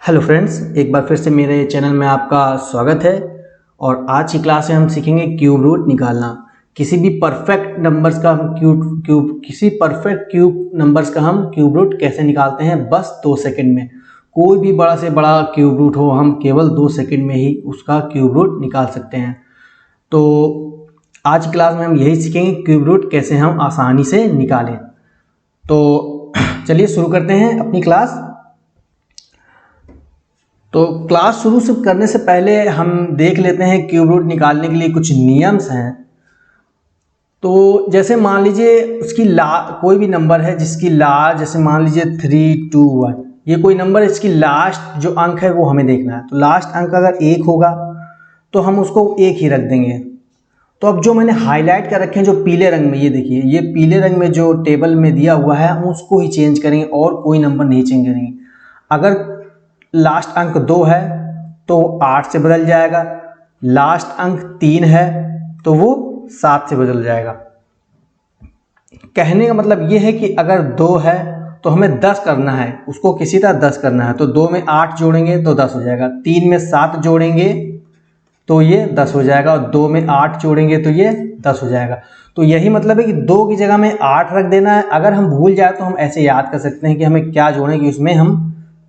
Hello friends, एक बार फिर से मेरे चैनल में आपका स्वागत है। और आज की क्लास में हम सीखेंगे क्यूब रूट निकालना। किसी भी परफेक्ट नंबर्स का हम क्यूब रूट कैसे निकालते हैं, बस 2 सेकंड में। कोई भी बड़ा से बड़ा क्यूब रूट हो, हम केवल 2 सेकंड में ही उसका क्यूब रूट निकाल सकते हैं। तो आज की क्लास में हम यही सीखेंगे क्यूब रूट कैसे हम आसानी से निकालें। तो चलिए शुरू करते हैं अपनी क्लास। तो क्लास शुरू से करने से पहले हम देख लेते हैं क्यूब रूट निकालने के लिए कुछ नियम्स हैं। तो जैसे मान लीजिए उसकी कोई भी नंबर है जिसकी जैसे मान लीजिए 3, 2, 1, ये कोई नंबर है, इसकी लास्ट जो अंक है वो हमें देखना है। तो लास्ट अंक अगर 1 होगा तो हम उसको 1 ही रख देंगे। तो अब जो मैंने हाईलाइट कर रखे हैं जो पीले रंग में, ये देखिए, ये पीले रंग में जो टेबल में दिया हुआ है हम उसको ही चेंज करेंगे और कोई नंबर नहीं चेंज करेंगे। अगर लास्ट अंक 2 है तो 8 से बदल जाएगा, लास्ट अंक 3 है तो वो 7 से बदल जाएगा। कहने का मतलब ये है कि अगर 2 है तो हमें 10 करना है, उसको किसी तरह 10 करना है। तो 2 में 8 जोड़ेंगे तो 10 हो जाएगा, 3 में 7 जोड़ेंगे तो ये 10 हो जाएगा, और 2 में 8 जोड़ेंगे तो ये 10 हो जाएगा। तो यही मतलब है कि 2 की जगह में 8 रख देना है। अगर हम भूल जाए तो हम ऐसे याद कर सकते हैं कि हमें क्या जोड़ें कि उसमें हम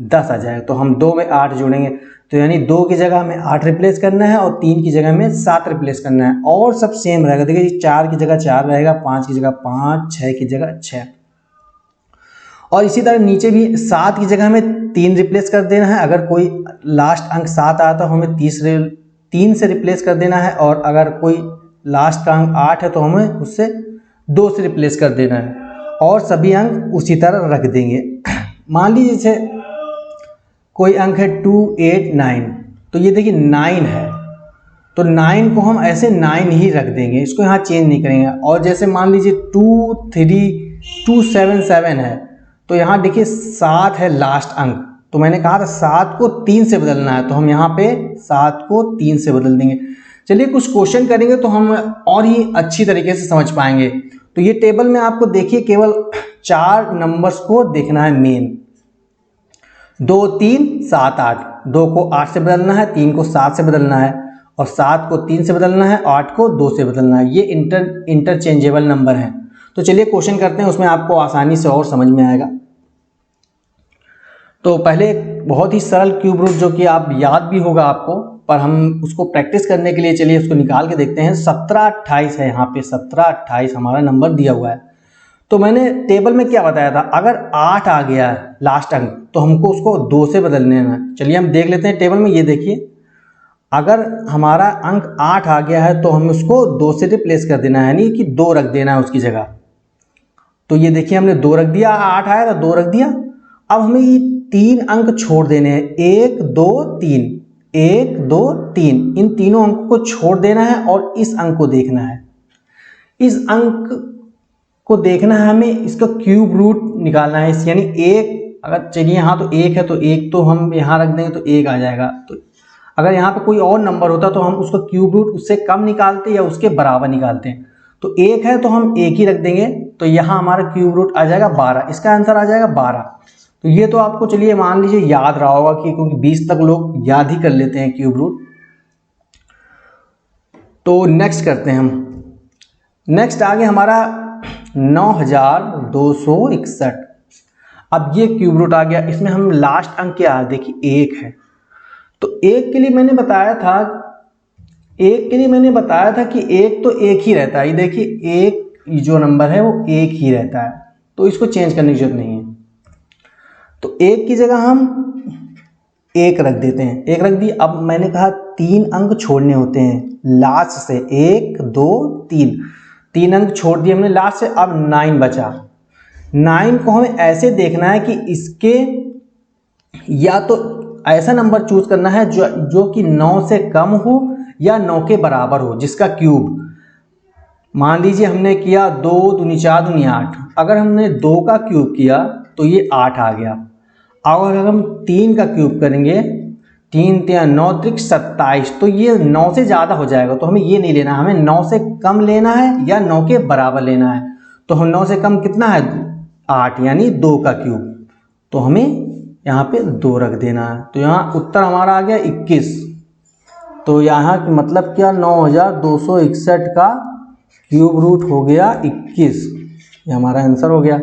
10 आ जाए। तो हम 2 में 8 जोड़ेंगे, तो यानी 2 की जगह हमें 8 रिप्लेस करना है और 3 की जगह में 7 रिप्लेस करना है, और सब सेम रहेगा। देखिए 4 की जगह 4 रहेगा, 5 की जगह 5, 6 की जगह 6, और इसी तरह नीचे भी 7 की जगह हमें 3 रिप्लेस कर देना है। अगर कोई लास्ट अंक 7 आता है तो हमें 3 से रिप्लेस कर देना है, और अगर कोई लास्ट का अंक 8 है तो हमें उससे 2 से रिप्लेस कर देना है, और सभी अंक उसी तरह रख देंगे। मान लीजिए जैसे कोई अंक है 2, 8, 9, तो ये देखिए 9 है, तो 9 को हम ऐसे 9 ही रख देंगे, इसको यहाँ चेंज नहीं करेंगे। और जैसे मान लीजिए 2, 3, 2, 7, 7 है, तो यहाँ देखिए 7 है लास्ट अंक, तो मैंने कहा था 7 को 3 से बदलना है, तो हम यहाँ पे 7 को 3 से बदल देंगे। चलिए कुछ क्वेश्चन करेंगे तो हम और ही अच्छी तरीके से समझ पाएंगे। तो ये टेबल में आपको देखिए केवल 4 नंबर्स को देखना है मेन, 2, 3, 7, 8। 2 को 8 से बदलना है, 3 को 7 से बदलना है, और 7 को 3 से बदलना है, 8 को 2 से बदलना है। ये इंटरचेंजेबल नंबर हैं। तो चलिए क्वेश्चन करते हैं, उसमें आपको आसानी से और समझ में आएगा। तो पहले एक बहुत ही सरल क्यूब रूट जो कि आप याद भी होगा आपको, पर हम उसको प्रैक्टिस करने के लिए चलिए उसको निकाल के देखते हैं। 17, 28 है, यहाँ पे 17, 28 हमारा नंबर दिया हुआ है। तो मैंने टेबल में क्या बताया था, अगर 8 आ गया है लास्ट अंक तो हमको उसको 2 से बदलने है। चलिए हम देख लेते हैं टेबल में। ये देखिए, अगर हमारा अंक 8 आ गया है तो हम उसको 2 से रिप्लेस कर देना है, यानी कि 2 रख देना है उसकी जगह। तो ये देखिए हमने 2 रख दिया, 8 आया तो 2 रख दिया। अब हमें ये 3 अंक छोड़ देने हैं, 1, 2, 3, 1, 2, 3, इन तीनों अंकों को छोड़ देना है और इस अंक को देखना है। इस अंक को देखना है हमें, इसका क्यूब रूट निकालना है। यानी 1, अगर चलिए यहाँ तो 1 है तो 1 तो हम यहाँ रख देंगे तो 1 आ जाएगा। तो अगर यहाँ पे कोई और नंबर होता तो हम उसका क्यूब रूट उससे कम निकालते या उसके बराबर निकालते हैं। तो 1 है तो हम 1 ही रख देंगे, तो यहाँ हमारा क्यूब रूट आ जाएगा 12। इसका आंसर आ जाएगा 12। तो ये तो आपको चलिए मान लीजिए याद रहा होगा, कि क्योंकि 20 तक लोग याद ही कर लेते हैं क्यूब रूट। तो नेक्स्ट करते हैं हम। नेक्स्ट आगे हमारा 9261। अब ये क्यूब रूट आ गया, इसमें हम लास्ट अंक क्या है, देखिए 1 है। तो 1 के लिए मैंने बताया था कि 1 तो 1 ही रहता है। ये देखिए 1 जो नंबर है वो 1 ही रहता है, तो इसको चेंज करने की जरूरत नहीं है। तो 1 की जगह हम 1 रख देते हैं, 1 रख दी। अब मैंने कहा 3 अंक छोड़ने होते हैं लास्ट से, 1, 2, 3 अंक छोड़ दिए हमने लास्ट से। अब 9 बचा। 9 को हमें ऐसे देखना है कि इसके या तो ऐसा नंबर चूज करना है जो कि 9 से कम हो या 9 के बराबर हो, जिसका क्यूब मान लीजिए हमने किया 2 दूनी 4 दूनी 8। अगर हमने 2 का क्यूब किया तो ये 8 आ गया। अगर हम 3 का क्यूब करेंगे, 3, 3, 9, 3, 27, तो ये 9 से ज़्यादा हो जाएगा। तो हमें ये नहीं लेना, हमें 9 से कम लेना है या 9 के बराबर लेना है। तो हम 9 से कम कितना है, 8, यानी 2 का क्यूब। तो हमें यहाँ पे 2 रख देना है। तो यहाँ उत्तर हमारा आ गया 21। तो यहाँ की मतलब क्या, 9261 का क्यूब रूट हो गया 21। ये हमारा आंसर हो गया।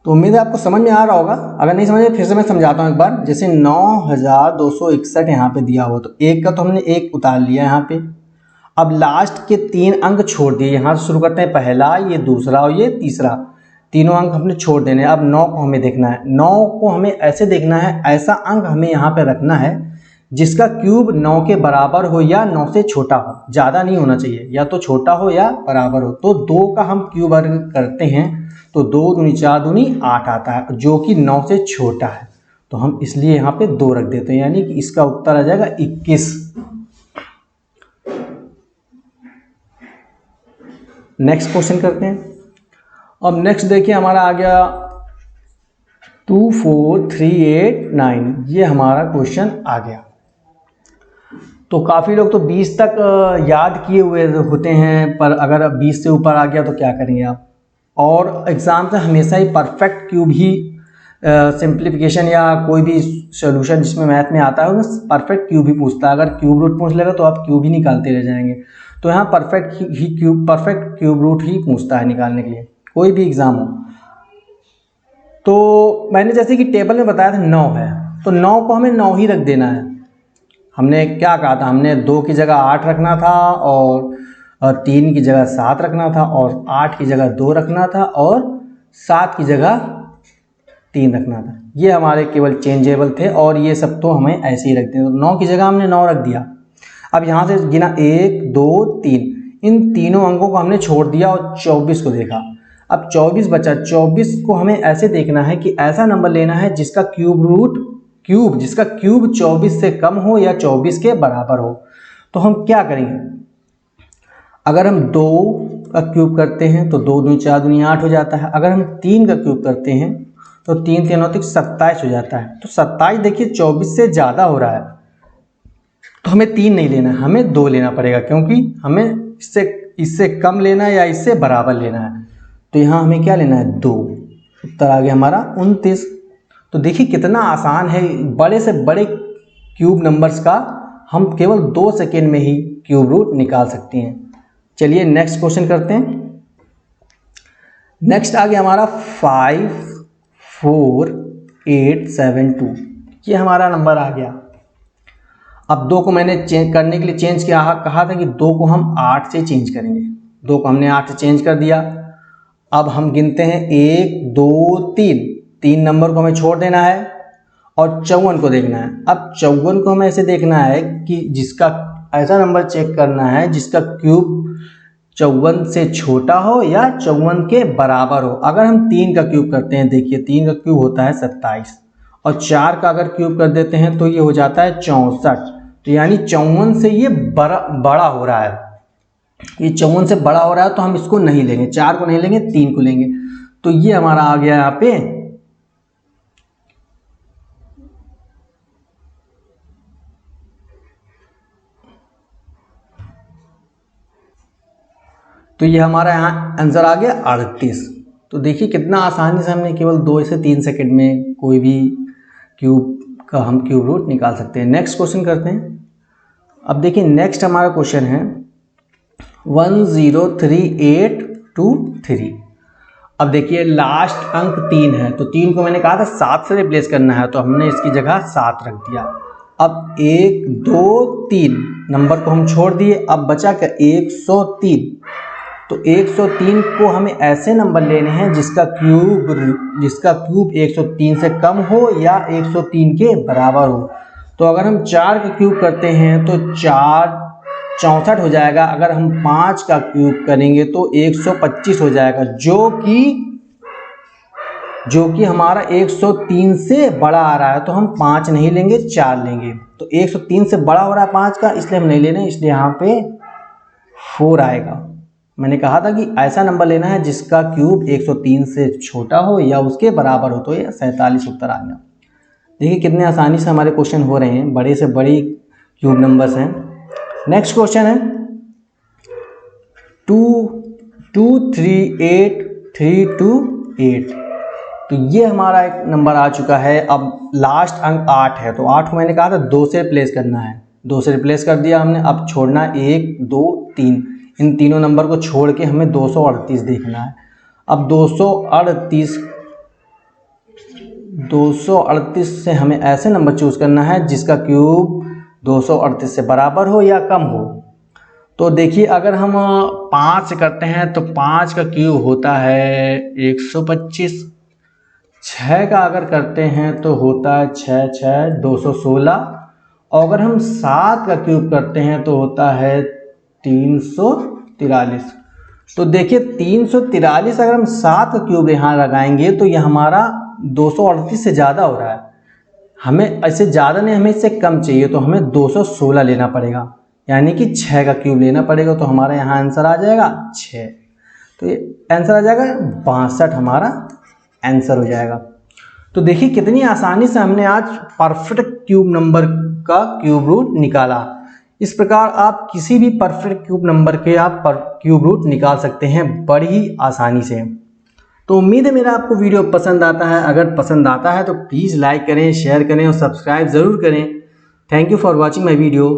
तो उम्मीद है आपको समझ में आ रहा होगा। अगर नहीं समझ में फिर से मैं समझाता हूँ एक बार। जैसे 9261 यहाँ पे दिया हो तो एक का तो हमने एक उतार लिया यहाँ पे। अब लास्ट के 3 अंक छोड़ दिए। यहाँ से शुरू करते हैं, पहला, ये दूसरा और ये तीसरा, तीनों अंक हमने छोड़ देने। अब 9 को हमें देखना है। 9 को हमें ऐसे देखना है, ऐसा अंक हमें यहाँ पे रखना है जिसका क्यूब 9 के बराबर हो या 9 से छोटा हो। ज़्यादा नहीं होना चाहिए, या तो छोटा हो या बराबर हो। तो 2 का हम क्यूब अगर करते हैं तो 2 दूनी 4 दूनी 8 आता है, जो कि 9 से छोटा है। तो हम इसलिए यहाँ पे 2 रख देते हैं, यानी कि इसका उत्तर आ जाएगा 21। नेक्स्ट क्वेश्चन करते हैं। अब नेक्स्ट देखिए हमारा आ गया 24389। ये हमारा क्वेश्चन आ गया। तो काफ़ी लोग तो 20 तक याद किए हुए होते हैं, पर अगर 20 से ऊपर आ गया तो क्या करेंगे आप। और एग्ज़ाम से हमेशा ही परफेक्ट क्यूब ही सिंप्लीफिकेशन या कोई भी सॉल्यूशन जिसमें मैथ में आता है उसमें परफेक्ट क्यूब ही पूछता है। अगर क्यूब रूट पूछ लेगा तो आप क्यूब ही निकालते रह जाएंगे। तो यहाँ परफेक्ट क्यूब रूट ही पूछता है निकालने के लिए, कोई भी एग्ज़ाम हो। तो मैंने जैसे कि टेबल में बताया था 9 है, तो 9 को हमें 9 ही रख देना है। हमने क्या कहा था, हमने 2 की जगह 8 रखना था, और 3 की जगह 7 रखना था, और 8 की जगह 2 रखना था, और 7 की जगह 3 रखना था। ये हमारे केवल चेंजेबल थे, और ये सब तो हमें ऐसे ही रखते हैं। तो 9 की जगह हमने 9 रख दिया। अब यहाँ से गिना 1 2 3, इन तीनों अंकों को हमने छोड़ दिया और 24 को देखा। अब 24 बचा। 24 को हमें ऐसे देखना है कि ऐसा नंबर लेना है जिसका जिसका क्यूब 24 से कम हो या 24 के बराबर हो। तो हम क्या करेंगे, अगर हम 2 का क्यूब करते हैं तो 2 दूनी 4 दूनी 8 हो जाता है। अगर हम 3 का क्यूब करते हैं तो 3 3 होते 27 हो जाता है। तो 27 देखिए 24 से ज़्यादा हो रहा है, तो हमें 3 नहीं लेना है, हमें 2 लेना पड़ेगा, क्योंकि हमें इससे कम लेना है या इससे बराबर लेना है। तो यहाँ हमें क्या लेना है, 2। उत्तर आ गया हमारा 29। तो देखिए कितना आसान है, बड़े से बड़े क्यूब नंबर्स का हम केवल 2 सेकेंड में ही क्यूब रूट निकाल सकते हैं। चलिए नेक्स्ट क्वेश्चन करते हैं। नेक्स्ट आ गया हमारा 54872। ये हमारा नंबर आ गया। अब 2 को मैंने चेंज करने के लिए चेंज किया, कहा था कि 2 को हम 8 से चेंज करेंगे। 2 को हमने 8 से चेंज कर दिया। अब हम गिनते हैं 1 2 3, 3 नंबर को हमें छोड़ देना है और 54 को देखना है। अब 54 को हमें ऐसे देखना है कि जिसका ऐसा नंबर चेक करना है जिसका क्यूब 54 से छोटा हो या 54 के बराबर हो। अगर हम 3 का क्यूब करते हैं, देखिए 3 का क्यूब होता है 27, और 4 का अगर क्यूब कर देते हैं तो ये हो जाता है 64। तो यानी 54 से ये बड़ा हो रहा है, ये 54 से बड़ा हो रहा है, तो हम इसको नहीं लेंगे, 4 को नहीं लेंगे, 3 को लेंगे। तो ये हमारा आ गया यहाँ पे तो ये हमारा यहाँ आंसर आ गया 38। तो देखिए कितना आसानी से हमने केवल 2 से 3 सेकंड में कोई भी क्यूब का हम क्यूब रूट निकाल सकते हैं। नेक्स्ट क्वेश्चन करते हैं। अब देखिए नेक्स्ट हमारा क्वेश्चन है 103823। अब देखिए लास्ट अंक 3 है, तो 3 को मैंने कहा था 7 से रिप्लेस करना है, तो हमने इसकी जगह 7 रख दिया। अब 1 2 3 नंबर को हम छोड़ दिए। अब बचा क्या, 103। तो 103 को हमें ऐसे नंबर लेने हैं जिसका क्यूब 103 से कम हो या 103 के बराबर हो। तो अगर हम 4 का क्यूब करते हैं तो 4 64 हो जाएगा। अगर हम 5 का क्यूब करेंगे तो 125 हो जाएगा, जो कि हमारा 103 से बड़ा आ रहा है। तो हम 5 नहीं लेंगे, 4 लेंगे। तो 103 से बड़ा हो रहा है 5 का, इसलिए हम नहीं ले रहे हैं, इसलिए यहाँ पे 4 आएगा। मैंने कहा था कि ऐसा नंबर लेना है जिसका क्यूब 103 से छोटा हो या उसके बराबर हो। तो ये 47 उत्तर आ गया। देखिए कितने आसानी से हमारे क्वेश्चन हो रहे हैं, बड़े से बड़ी क्यूब नंबर्स हैं। नेक्स्ट क्वेश्चन है 238328। तो ये हमारा एक नंबर आ चुका है। अब लास्ट अंक 8 है, तो 8 को मैंने कहा था 2 से रिप्लेस करना है, 2 से रिप्लेस कर दिया हमने। अब छोड़ना 1 2 3, इन तीनों नंबर को छोड़ के हमें 238 देखना है। अब 238 से हमें ऐसे नंबर चूज करना है जिसका क्यूब 238 से बराबर हो या कम हो। तो देखिए अगर हम 5 करते हैं तो 5 का क्यूब होता है 125। 6 का अगर करते हैं तो होता है 6 6 216। और अगर हम 7 का क्यूब करते हैं तो होता है 343। तो देखिए 343 अगर हम 7 का क्यूब यहाँ लगाएंगे तो यह हमारा 238 से ज़्यादा हो रहा है। हमें ऐसे ज़्यादा नहीं, हमें इससे कम चाहिए, तो हमें 216 लेना पड़ेगा, यानी कि 6 का क्यूब लेना पड़ेगा। तो हमारा यहाँ आंसर आ जाएगा 6। तो ये आंसर आ जाएगा 62, हमारा आंसर हो जाएगा। तो देखिए कितनी आसानी से हमने आज परफेक्ट क्यूब नंबर का क्यूब रूट निकाला। इस प्रकार आप किसी भी परफेक्ट क्यूब नंबर के आप क्यूब रूट निकाल सकते हैं बड़ी आसानी से। तो उम्मीद है मेरा आपको वीडियो पसंद आता है। अगर पसंद आता है तो प्लीज़ लाइक करें, शेयर करें और सब्सक्राइब ज़रूर करें। Thank you for watching my video.